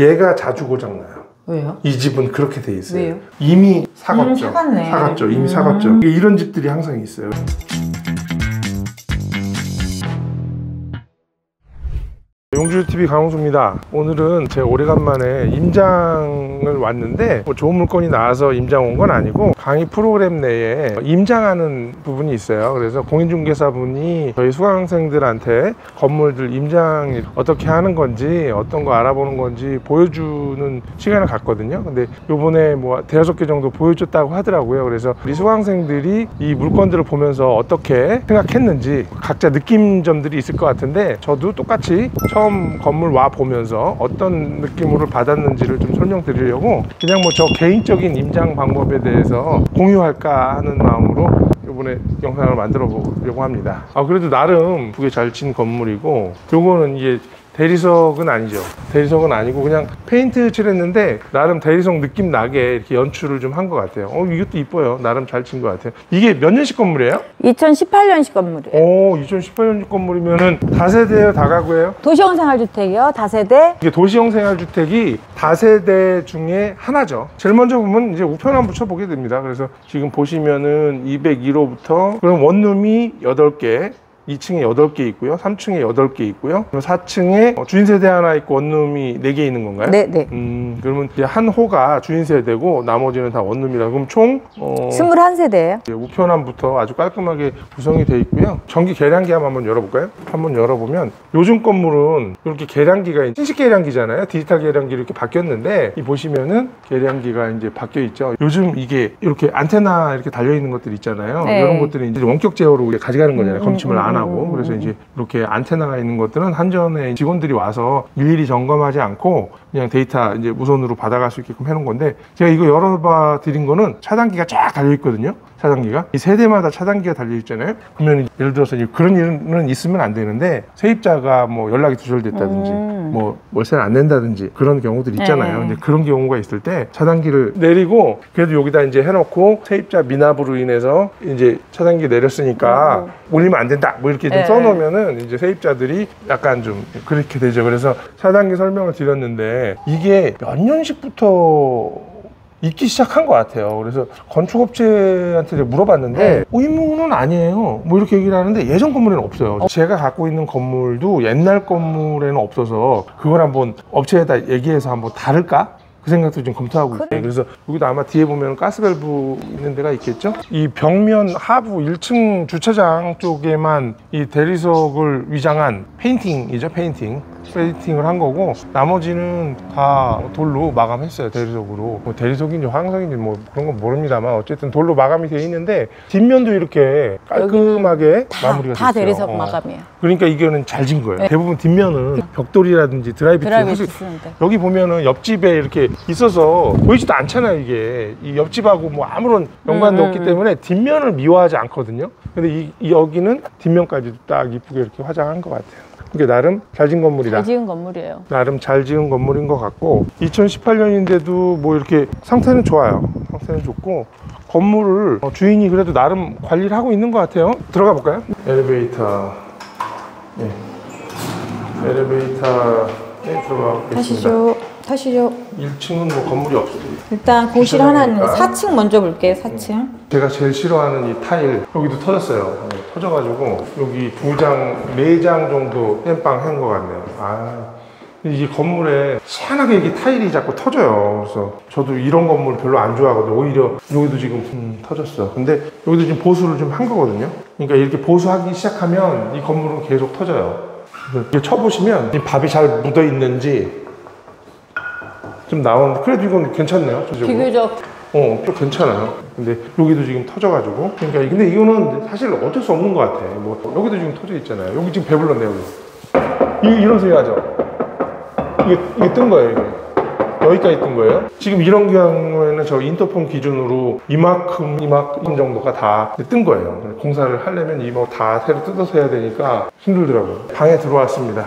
얘가 자주 고장나요. 왜요? 이 집은 그렇게 돼 있어요. 왜요? 이미 사갔죠. 사갔네. 사갔죠. 이미 사갔죠. 이런 집들이 항상 있어요. 용주TV 강홍수입니다. 오늘은 제가 오래간만에 임장을 왔는데 뭐 좋은 물건이 나와서 임장 온 건 아니고 강의 프로그램 내에 임장하는 부분이 있어요. 그래서 공인중개사분이 저희 수강생들한테 건물들 임장 어떻게 하는 건지 어떤 거 알아보는 건지 보여주는 시간을 갖거든요. 근데 요번에 뭐 대여섯 개 정도 보여줬다고 하더라고요. 그래서 우리 수강생들이 이 물건들을 보면서 어떻게 생각했는지 각자 느낀 점들이 있을 것 같은데 저도 똑같이 처음 건물 와 보면서 어떤 느낌으로 받았는지를 좀 설명드리려고 그냥 뭐 저 개인적인 임장 방법에 대해서 공유할까 하는 마음으로 이번에 영상을 만들어 보려고 합니다. 그래도 나름 두개 잘 친 건물이고 요거는 이게 대리석은 아니죠. 대리석은 아니고 그냥 페인트 칠했는데 나름 대리석 느낌 나게 이렇게 연출을 좀 한 것 같아요. 이것도 이뻐요. 나름 잘 친 것 같아요. 이게 몇 년식 건물이에요? 2018년식 건물이에요. 2018년식 건물이면은 다세대예요, 다가구예요? 도시형 생활주택이요, 다세대. 이게 도시형 생활주택이 다세대 중에 하나죠. 제일 먼저 보면 이제 우편함 붙여보게 됩니다. 그래서 지금 보시면은 201호부터 그럼 원룸이 8개, 2층에 8개 있고요. 3층에 8개 있고요. 4층에 주인세대 하나 있고 원룸이 4개 있는 건가요? 네네. 그러면 이제 한 호가 주인세대고 나머지는 다 원룸이라 그럼 총 21세대예요. 우편함부터 아주 깔끔하게 구성이 되어 있고요. 전기 계량기 한번 열어볼까요? 한번 열어보면 요즘 건물은 이렇게 계량기가 신식 계량기잖아요. 디지털 계량기 이렇게 바뀌었는데 이 보시면은 계량기가 이제 바뀌어 있죠. 요즘 이게 이렇게 안테나 이렇게 달려 있는 것들 있잖아요. 네. 이런 것들이 이제 원격 제어로 우리가 가져가는 거잖아요. 검침을 안 하고. 그래서 이제 이렇게 안테나가 있는 것들은 한전에 직원들이 와서 일일이 점검하지 않고 그냥 데이터 이제 무선으로 받아갈 수 있게끔 해놓은 건데 제가 이거 열어봐 드린 거는 차단기가 쫙 달려 있거든요. 차단기가 이 세대마다 차단기가 달려 있잖아요. 그러면 예를 들어서 그런 일은 있으면 안 되는데 세입자가 뭐 연락이 두절됐다든지 뭐 월세를 안 낸다든지 그런 경우들 있잖아요. 근데 그런 경우가 있을 때 차단기를 내리고 그래도 여기다 이제 해놓고 세입자 미납으로 인해서 이제 차단기 내렸으니까 올리면 안 된다 뭐 이렇게 좀 써놓으면은 이제 세입자들이 약간 좀 그렇게 되죠. 그래서 차단기 설명을 드렸는데 이게 몇 년식부터 있기 시작한 것 같아요. 그래서 건축업체한테 물어봤는데 의무는 아니에요 뭐 이렇게 얘기를 하는데 예전 건물에는 없어요. 제가 갖고 있는 건물도 옛날 건물에는 없어서 그걸 한번 업체에다 얘기해서 한번 다를까? 그 생각도 좀 검토하고 있어요. 그래서 여기도 아마 뒤에 보면 가스밸브 있는 데가 있겠죠? 이 벽면 하부 1층 주차장 쪽에만 이 대리석을 위장한 페인팅이죠. 페인팅을 한 거고 나머지는 다 돌로 마감했어요. 대리석으로. 뭐 대리석인지 화강석인지 뭐 그런 건 모릅니다만 어쨌든 돌로 마감이 되어 있는데 뒷면도 이렇게 깔끔하게 마무리가 됐어요. 다 대리석 마감이에요. 그러니까 이거는 잘 진 거예요. 대부분 뒷면은 벽돌이라든지 드라이비트 여기 보면은 옆집에 이렇게 있어서 보이지도 않잖아요. 이게 이 옆집하고 뭐 아무런 연관도 없기 때문에 뒷면을 미워하지 않거든요. 근데 여기는 뒷면까지도 딱 이쁘게 이렇게 화장한 것 같아요. 이게 나름 잘 지은 건물이다. 잘 지은 건물이에요. 나름 잘 지은 건물인 것 같고 2018년인데도 뭐 이렇게 상태는 좋아요. 상태는 좋고 건물을 주인이 그래도 나름 관리를 하고 있는 것 같아요. 들어가 볼까요? 엘리베이터. 네. 엘리베이터에 들어가 보겠습니다. 타시죠. 1층은 뭐 건물이 없어요. 일단 거실 하나 있는 4층 먼저 볼게요. 4층. 제가 제일 싫어하는 이 타일 여기도 터졌어요. 터져가지고 여기 4장 정도 땜빵 한 것 같네요. 이 건물에 희한하게 이게 타일이 자꾸 터져요. 그래서 저도 이런 건물 별로 안 좋아하거든요. 오히려 여기도 지금 터졌어. 근데 여기도 지금 보수를 좀 한 거거든요. 그러니까 이렇게 보수하기 시작하면 이 건물은 계속 터져요. 그래서 이렇게 쳐보시면 이 밥이 잘 묻어 있는지 좀 나오는데 그래도 이건 괜찮네요. 비교적 좀 괜찮아요. 근데 여기도 지금 터져가지고 그러니까 근데 이거는 사실 어쩔 수 없는 것 같아. 뭐 여기도 지금 터져 있잖아요. 여기 지금 배불렀네요. 여기 이런 소리 하죠. 이게 뜬 거예요. 이게 여기까지 뜬 거예요. 지금 이런 경우에는 저 인터폰 기준으로 이만큼 정도가 다 뜬 거예요. 공사를 하려면 이거 다 새로 뜯어서 해야 되니까 힘들더라고요. 방에 들어왔습니다.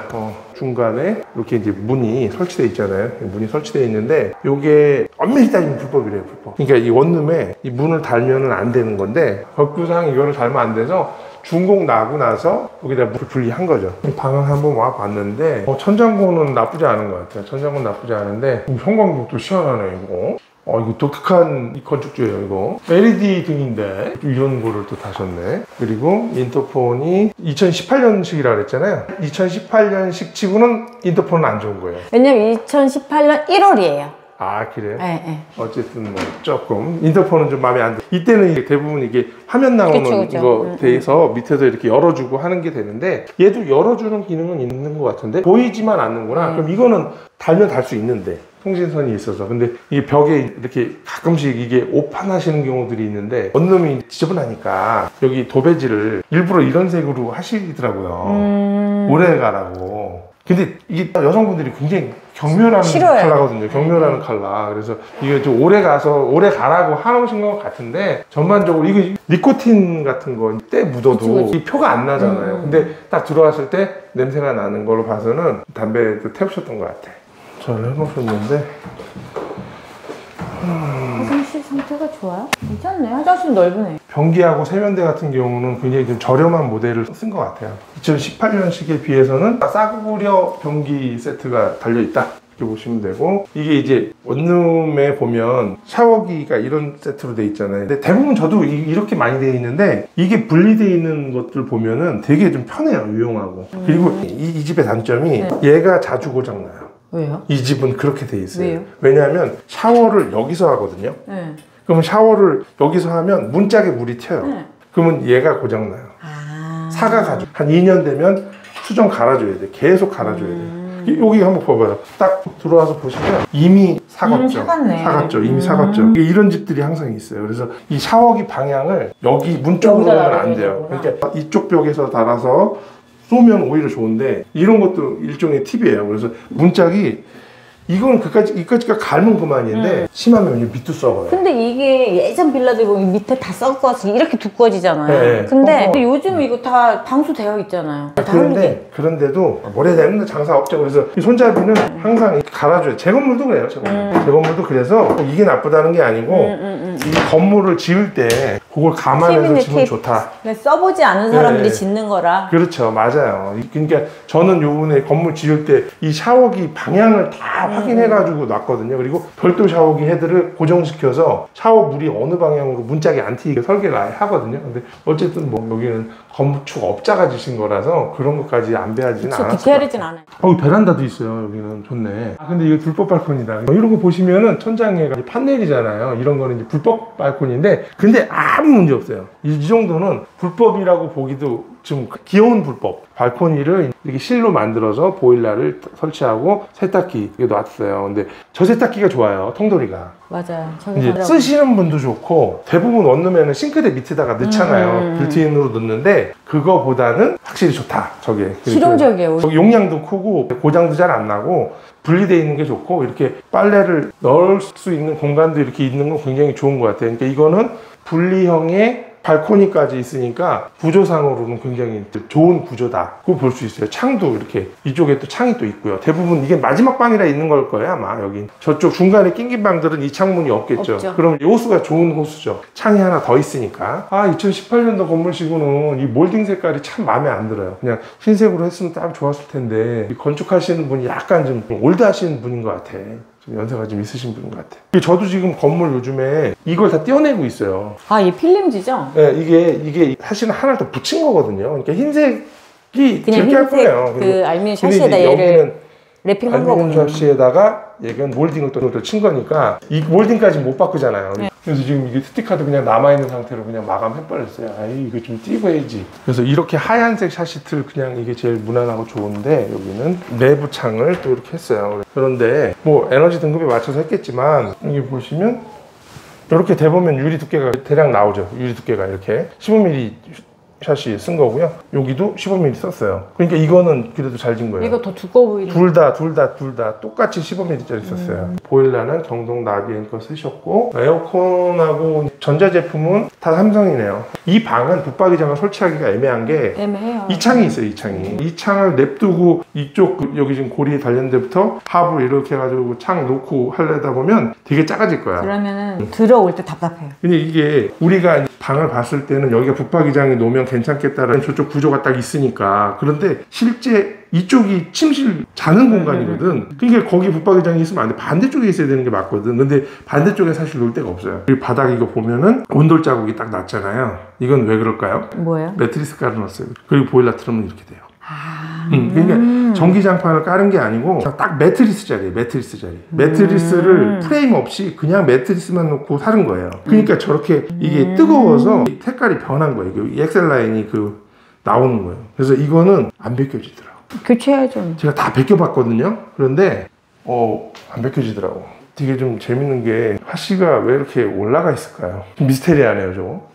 중간에 이렇게 이제 문이 설치되어 있잖아요. 문이 설치되어 있는데 이게 엄밀히 따지면 불법이래요. 불법. 그러니까 이 원룸에 이 문을 달면은 안 되는 건데 법규상 이거를 달면 안 돼서 준공 나고 나서 여기다 물을 분리한 거죠. 방을 한번 와 봤는데 천장고는 나쁘지 않은 것 같아요. 천장고는 나쁘지 않은데 형광등도 시원하네 이거. 이거 독특한 건축주예요 이거. LED 등인데 이런 거를 또 다셨네. 그리고 인터폰이 2018년식이라 그랬잖아요. 2018년식 치고는 인터폰은 안 좋은 거예요. 왜냐면 2018년 1월이에요. 아 그래요? 네. 어쨌든 뭐 조금 인터폰은 좀 마음에 안 들어. 이때는 이게 대부분 이게 화면 나오는 그쵸. 거 돼서 밑에서 이렇게 열어주고 하는 게 되는데 얘도 열어주는 기능은 있는 것 같은데 보이지만 않는구나. 그럼 이거는 달면 달 수 있는데 통신선이 있어서. 근데 이게 벽에 이렇게 가끔씩 이게 오판하시는 경우들이 있는데 원룸이 지저분하니까 여기 도배지를 일부러 이런 색으로 하시더라고요. 오래 가라고. 근데 이게 여성분들이 굉장히 경멸하는 싫어요. 컬러거든요. 경멸하는 컬러. 그래서 이게 좀 오래 가라고 하신 것 같은데 전반적으로 이게 니코틴 같은 거 때 묻어도 그치. 이 표가 안 나잖아요. 근데 딱 들어왔을 때 냄새가 나는 걸로 봐서는 담배도 태우셨던 것 같아. 잘 해놓으셨는데 화장실 상태가 좋아요? 괜찮네. 화장실 넓으네. 변기하고 세면대 같은 경우는 굉장히 좀 저렴한 모델을 쓴 것 같아요. 2018년식에 비해서는 싸구려 변기 세트가 달려있다 이렇게 보시면 되고, 이게 이제 원룸에 보면 샤워기가 이런 세트로 돼 있잖아요. 근데 대부분 저도 이렇게 많이 돼 있는데 이게 분리되어 있는 것들 보면은 되게 좀 편해요. 유용하고. 그리고 이 집의 단점이 얘가 자주 고장나요. 왜요? 이 집은 그렇게 돼 있어요. 왜요? 왜냐하면 샤워를 여기서 하거든요. 네. 그러면 샤워를 여기서 하면 문짝에 물이 튀어요. 네. 그러면 얘가 고장나요. 사가가지고 한 2년 되면 수정 갈아줘야 돼. 계속 갈아줘야 돼. 여기 한번 봐봐요. 딱 들어와서 보시면 이미 사갔죠. 사갔네. 사갔죠. 이미 사갔죠. 이런 집들이 항상 있어요. 그래서 이 샤워기 방향을 여기 문 쪽으로 하면 안 돼요. 그러니까 이쪽 벽에서 달아서 쏘면 오히려 좋은데 이런 것도 일종의 팁이에요. 그래서 문짝이 이건 이까지가 갈면 그만인데 심하면 이제 밑도 썩어요. 근데 이게 예전 빌라들 보면 밑에 다 썩어서 이렇게 두꺼워지잖아요. 네. 근데 요즘 이거 다 방수되어 있잖아요. 다 흘리게. 그런데도 뭐래 되는 장사 없죠. 그래서 이 손잡이는 항상 이렇게 갈아줘요. 제 건물도 그래요. 제 건물도 그래서 이게 나쁘다는 게 아니고 이 건물을 지을 때 그걸 감안해서 지으면 좋다. 써보지 않은 사람들이 짓는 거라. 그렇죠. 맞아요. 그러니까 저는 요번에 건물 지을 때 이 샤워기 방향을 다 확인해가지고 놨거든요. 그리고 별도 샤워기 헤드를 고정시켜서 샤워 물이 어느 방향으로 문짝이 안 튀게 설계를 아예 하거든요. 근데 어쨌든 뭐 여기는 건축 업자가 지신 거라서 그런 것까지 안배하지는 않았어요. 디테일이진 않아요. 베란다도 있어요. 여기는 좋네. 근데 이거 불법 발코니다. 이런 거 보시면은 천장에 판넬이잖아요. 이런 거는 이제 불법 발코니인데 근데 아무 문제 없어요. 이 정도는 불법이라고 보기도 좀 귀여운 불법. 발코니를 이렇게 실로 만들어서 보일러를 설치하고 세탁기 놨어요. 근데 저 세탁기가 좋아요. 통돌이가. 맞아요. 이제 쓰시는 분도 좋고 대부분 원룸에는 싱크대 밑에다가 넣잖아요. 빌트인으로 넣는데 그거보다는 확실히 좋다. 저게 실용적이에요. 용량도 크고 고장도 잘 안 나고 분리되어 있는 게 좋고 이렇게 빨래를 넣을 수 있는 공간도 이렇게 있는 건 굉장히 좋은 것 같아요. 그러니까 이거는 분리형의 발코니까지 있으니까 구조상으로는 굉장히 좋은 구조다. 그거 볼 수 있어요. 창도 이렇게 이쪽에 또 창이 또 있고요. 대부분 이게 마지막 방이라 있는 걸 거예요 아마. 여기 저쪽 중간에 낑긴 방들은 이 창문이 없겠죠. 없죠. 그럼 이 호수가 좋은 호수죠. 창이 하나 더 있으니까. 2018년도 건물치고는 이 몰딩 색깔이 참 마음에 안 들어요. 그냥 흰색으로 했으면 딱 좋았을 텐데 이 건축하시는 분이 약간 좀 올드 하시는 분인 것 같아. 좀 연세가 좀 있으신 분인 것 같아요. 저도 지금 건물 요즘에 이걸 다 떼어내고 있어요. 얘 필름지죠? 네, 이게 사실은 하나를 더 붙인 거거든요. 그러니까 흰색이 그냥 저렇게 할 흰색 거예요. 그 알루미늄 샤시에다 얘를 랩핑한 거거든요. 알루미늄 샤시에다가 얘는 몰딩을 또 친 거니까 이 몰딩까지 못 바꾸잖아요. 네. 그래서 지금 이게 스티커도 그냥 남아있는 상태로 그냥 마감해버렸어요. 이거 좀 띄고 해야지. 그래서 이렇게 하얀색 샤시틀 그냥 이게 제일 무난하고 좋은데 여기는 내부 창을 또 이렇게 했어요. 그런데 뭐 에너지 등급에 맞춰서 했겠지만 여기 보시면 이렇게 대보면 유리 두께가 대략 나오죠. 유리 두께가 이렇게 15mm 샷이 쓴 거고요. 여기도 15mm 썼어요. 그러니까 이거는 그래도 잘 진 거예요. 이거 더 두꺼워 보이네. 둘 다 똑같이 15mm짜리 썼어요. 보일러는 경동 나비엔 거 쓰셨고 에어컨하고 전자제품은 다 삼성이네요. 이 방은 붙박이장을 설치하기가 애매한 게 애매해요. 이 창이 있어요. 이 창이. 이 창을 냅두고 이쪽 여기 지금 고리에 달린 데부터 하부로 이렇게 해가지고 창 놓고 하려다 보면 되게 작아질 거야. 그러면은 들어올 때 답답해요. 근데 이게 우리가 방을 봤을 때는 여기가 붙박이장이 놓으면 괜찮겠다라는 저쪽 구조가 딱 있으니까. 그런데 실제 이쪽이 침실 자는 공간이거든. 그러니까 거기 붙박이장이 있으면 안 돼. 반대쪽에 있어야 되는 게 맞거든. 근데 반대쪽에 사실 놓을 데가 없어요. 이 바닥 이거 보면은 온돌 자국이 딱 났잖아요. 이건 왜 그럴까요? 뭐예요? 매트리스 깔아놨어요. 그리고 보일러 틀으면 이렇게 돼요. 그러니까 전기장판을 깔은 게 아니고 딱 매트리스 자리에 매트리스 자리. 매트리스를 프레임 없이 그냥 매트리스만 놓고 사는 거예요. 그러니까 저렇게 이게 뜨거워서 색깔이 변한 거예요. 이 엑셀 라인이 나오는 거예요. 그래서 이거는 안 벗겨지더라고. 교체해야죠. 제가 다 벗겨봤거든요. 그런데 안 벗겨지더라고. 되게 좀 재밌는 게 샤시가 왜 이렇게 올라가 있을까요? 좀 미스테리하네요, 저거.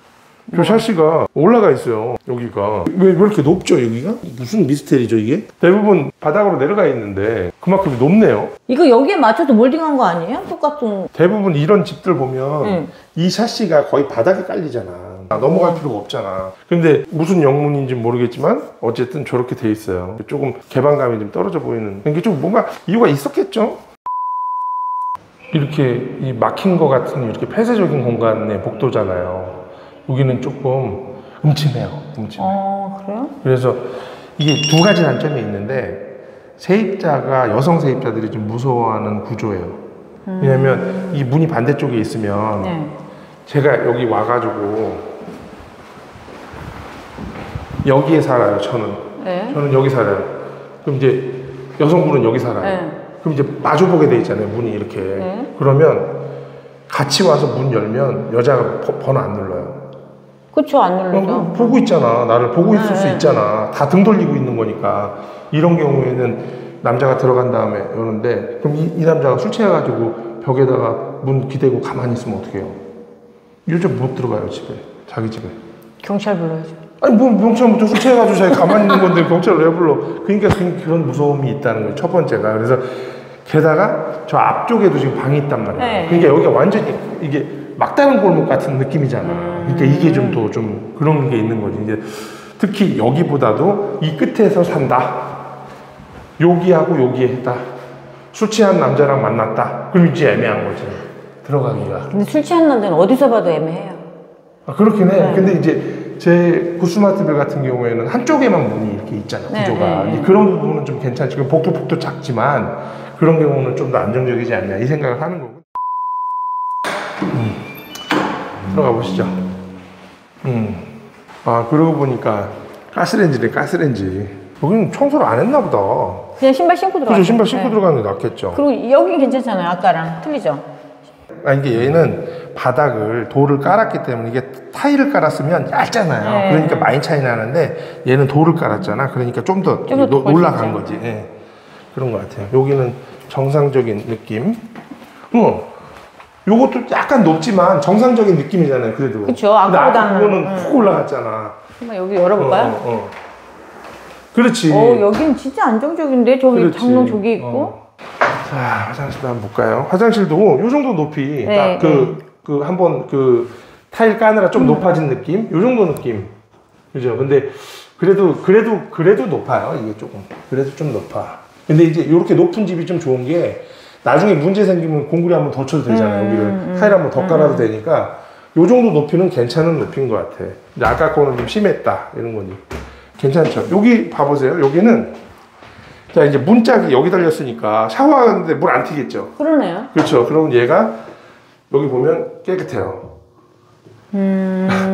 저 샤시가 올라가 있어요. 여기가 왜 이렇게 높죠? 여기가 무슨 미스테리죠 이게? 대부분 바닥으로 내려가 있는데 그만큼 높네요. 이거 여기에 맞춰서 몰딩한 거 아니에요? 똑같은. 대부분 이런 집들 보면 응. 이 샤시가 거의 바닥에 깔리잖아. 넘어갈 필요가 없잖아. 근데 무슨 영문인지 모르겠지만 어쨌든 저렇게 돼 있어요. 조금 개방감이 좀 떨어져 보이는. 이게 좀 뭔가 이유가 있었겠죠? 이렇게 이 막힌 거 같은 이렇게 폐쇄적인 공간의 복도잖아요. 여기는 조금 음침해요. 그래요? 그래서 이게 두 가지 단점이 있는데 세입자가 여성 세입자들이 좀 무서워하는 구조예요. 왜냐면 이 문이 반대쪽에 있으면 네. 제가 여기 와가지고 여기에 살아요. 네. 저는 여기 살아요. 그럼 이제 여성분은 여기 살아요. 네. 그럼 이제 마주보게 돼 있잖아요. 문이 이렇게. 네. 그러면 같이 와서 문 열면 여자가 번호 안 눌러요. 그쵸, 안 누르죠. 보고 있잖아. 나를 보고 있을 수 네. 있잖아. 다 등 돌리고 있는 거니까. 이런 경우에는 남자가 들어간 다음에 여는데 그럼 이 남자가 술 취해가지고 벽에다가 문 기대고 가만히 있으면 어떡해요? 요즘 못 들어가요, 집에. 자기 집에. 경찰 불러야죠. 아니 뭐 경찰부터 술 취해가지고 자기 가만히 있는 건데 경찰을 왜 불러? 그러니까 그런 무서움이 있다는 거예요. 첫 번째가. 그래서 게다가 저 앞쪽에도 지금 방이 있단 말이에요. 네. 그러니까 여기가 완전히 이게 막다른 골목 같은 느낌이잖아. 그러니까 이게 좀 더 좀 그런 게 있는 거지. 이제 특히 여기보다도 이 끝에서 산다. 여기하고 여기에 했다. 술 취한 남자랑 만났다. 그럼 이제 애매한 거지. 들어가기가. 근데 술 취한 남자는 어디서 봐도 애매해요. 그렇긴 해. 네. 근데 이제 제 구스마트빌 같은 경우에는 한쪽에만 문이 이렇게 있잖아. 네, 구조가. 네. 그런 부분은 좀 괜찮지. 복도 작지만 그런 경우는 좀 더 안정적이지 않냐 이 생각을 하는 거고. 들어가 보시죠. 그러고 보니까 가스레인지네, 가스레인지. 여기는 청소를 안 했나 보다. 그냥 신발 신고 들어가요. 그죠? 신발 신고 들어가는 게 낫겠죠. 그리고 여기 괜찮잖아요. 아까랑 틀리죠? 이게 얘는 바닥을 돌을 깔았기 때문에 이게 타일을 깔았으면 얇잖아요. 네. 그러니까 많이 차이 나는데 얘는 돌을 깔았잖아. 그러니까 좀 더 올라간 거지. 예. 그런 것 같아요. 여기는 정상적인 느낌. 요것도 약간 높지만 정상적인 느낌이잖아요. 그래도. 그쵸. 근데 아까보다는. 그거는 푹 올라갔잖아. 한번 여기 열어볼까요? 그렇지. 여긴 진짜 안정적인데? 저기 그렇지. 장롱 저기 있고. 자, 화장실도 한번 볼까요? 화장실도 요 정도 높이 네, 딱 한번 타일 까느라 좀 높아진 느낌? 요 정도 느낌. 그죠? 근데 그래도 높아요. 이게 조금. 그래도 좀 높아. 근데 이제 이렇게 높은 집이 좀 좋은 게 나중에 문제 생기면 공구리 한번 더 쳐도 되잖아요. 여기를 타일 한번 더 깔아도 되니까 요 정도 높이는 괜찮은 높이인 것 같아. 이제 아까 거는 좀 심했다. 이런 거지. 괜찮죠? 여기 봐보세요. 여기는 자 이제 문짝이 여기 달렸으니까 샤워하는데 물 안 튀겠죠? 그러네요. 그렇죠. 그러면 얘가 여기 보면 깨끗해요.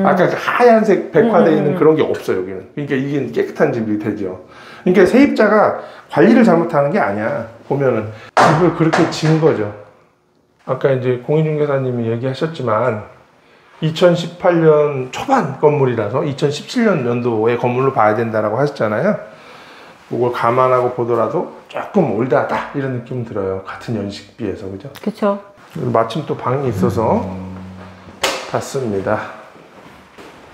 아까 그 하얀색 백화되어 있는 그런 게 없어요. 여기는. 그러니까 이게 깨끗한 집이 되죠. 그러니까 세입자가 관리를 잘못하는 게 아니야. 보면은 집을 그렇게 지은 거죠. 아까 이제 공인중개사님이 얘기하셨지만 2018년 초반 건물이라서 2017년 연도의 건물로 봐야 된다라고 하셨잖아요. 그걸 감안하고 보더라도 조금 올드하다 이런 느낌 들어요. 같은 연식 비해서. 그죠? 그쵸. 마침 또 방이 있어서 봤습니다.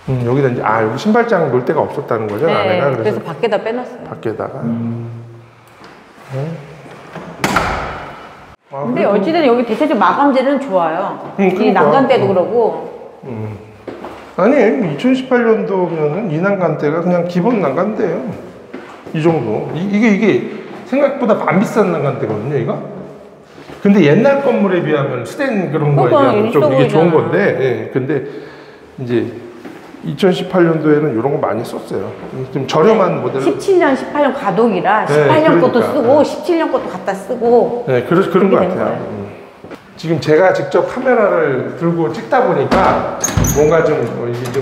여기다 이제 여기 신발장 놓을 데가 없었다는 거죠. 네, 안에가. 그래서 밖에다 빼놨어요. 밖에다가. 근데 어찌든 여기 대체적 마감재는 좋아요. 이 그러니까. 난간대도 그러고. 아니 2018년도면은 이 난간대가 그냥 기본 난간대예요. 이 정도. 이게 생각보다 안 비싼 난간대거든요, 이거. 근데 옛날 건물에 비하면 스텐 그런 거에 비하면 좀 이게 좋은 건데, 예. 근데 이제 2018년도에는 이런 거 많이 썼어요. 좀 저렴한 모델. 17년, 18년 과도기라 네, 18년 것도 그러니까. 쓰고 17년 것도 갖다 쓰고. 네, 그런 것 된 같아요. 거예요. 지금 제가 직접 카메라를 들고 찍다 보니까 뭔가 이게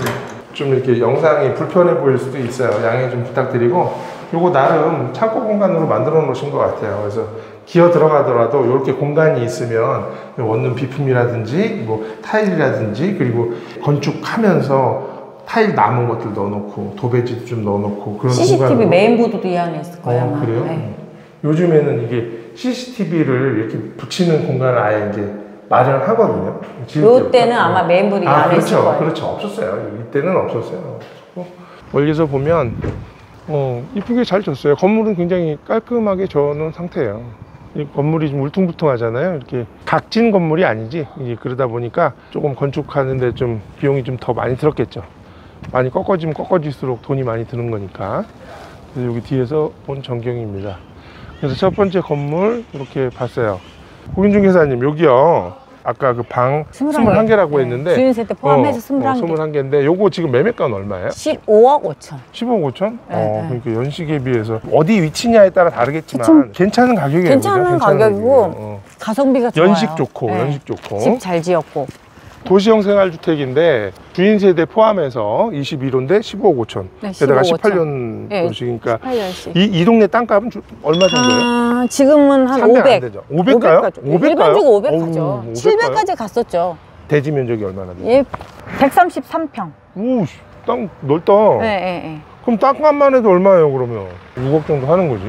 좀 이렇게 영상이 불편해 보일 수도 있어요. 양해 좀 부탁드리고, 요거 나름 창고 공간으로 만들어 놓으신 것 같아요. 그래서 기어 들어가더라도 이렇게 공간이 있으면 원룸 비품이라든지 뭐 타일이라든지, 그리고 건축하면서 타일 남은 것들 넣어놓고 도배지도 좀 넣어놓고 그런 CCTV 공간으로. 메인보드도 이 안에 있을 거예요. 아마. 그래요? 네. 요즘에는 이게 CCTV를 이렇게 붙이는 공간을 아예 이제 마련하거든요. 요 때는 아마 메인보드 이 안에 있을 그렇죠. 거예요. 그렇죠. 없었어요. 이때는 없었어요. 멀리서 보면 이쁘게 잘 졌어요. 건물은 굉장히 깔끔하게 져놓은 상태예요. 이 건물이 좀 울퉁불퉁하잖아요. 이렇게 각진 건물이 아니지. 이게 그러다 보니까 조금 건축하는데 좀 비용이 좀 더 많이 들었겠죠. 많이 꺾어지면 꺾어질수록 돈이 많이 드는 거니까. 그래서 여기 뒤에서 본 전경입니다. 그래서 첫 번째 건물 이렇게 봤어요. 고gin중 회사님, 여기요. 아까 그 방 21개라고 했는데 주인 세대 포함해서 21개. 21개인데 요거 지금 매매가는 얼마예요? 15억 5천. 15억 5천? 네, 그러니까 연식에 비해서 어디 위치냐에 따라 다르겠지만 괜찮은 가격이에요. 괜찮은 그죠? 가격이고 가성비가 좋아요. 연식 좋고 네. 연식 좋고 집 잘 지었고. 도시형 생활주택인데 주인 세대 포함해서 21호인데 15억 5천. 네, 게다가 15억 18년 네, 도시니까 18년씩. 이 동네 땅값은 얼마 정도예요? 지금은 한 300 안 500. 되죠. 500 가요? 500 가요? 일반적으로 500 어우, 가죠. 500 700까지 갔었죠. 대지 면적이 얼마나 돼요? 예, 133평. 오, 땅 넓다. 네, 네, 네. 그럼 땅값만 해도 얼마예요, 그러면? 6억 정도 하는 거지.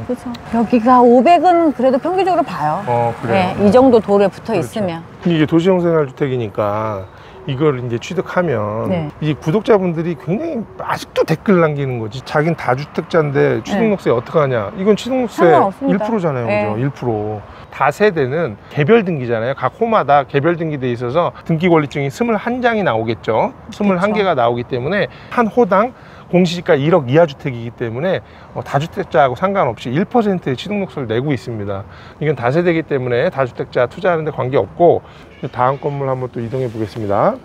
그렇죠. 여기가 500은 그래도 평균적으로 봐요. 그래요. 네, 이 정도 돌에 붙어 그렇죠. 있으면. 이게 도시형 생활주택이니까 이걸 이제 취득하면 네. 이 구독자분들이 굉장히 아직도 댓글 남기는 거지. 자긴 다주택자인데 취득록세 어떻게 하냐. 이건 취득록세 상관없습니다. 1%잖아요. 네. 그죠? 1%. 다세대는 개별 등기잖아요. 각 호마다 개별 등기돼 있어서 등기 권리증이 21장이 나오겠죠. 21개가 나오기 때문에 한 호당 공시지가 1억 이하 주택이기 때문에 다주택자하고 상관없이 1%의 취득록세를 내고 있습니다. 이건 다세대이기 때문에 다주택자 투자하는 데 관계없고, 다음 건물 한번 또 이동해 보겠습니다.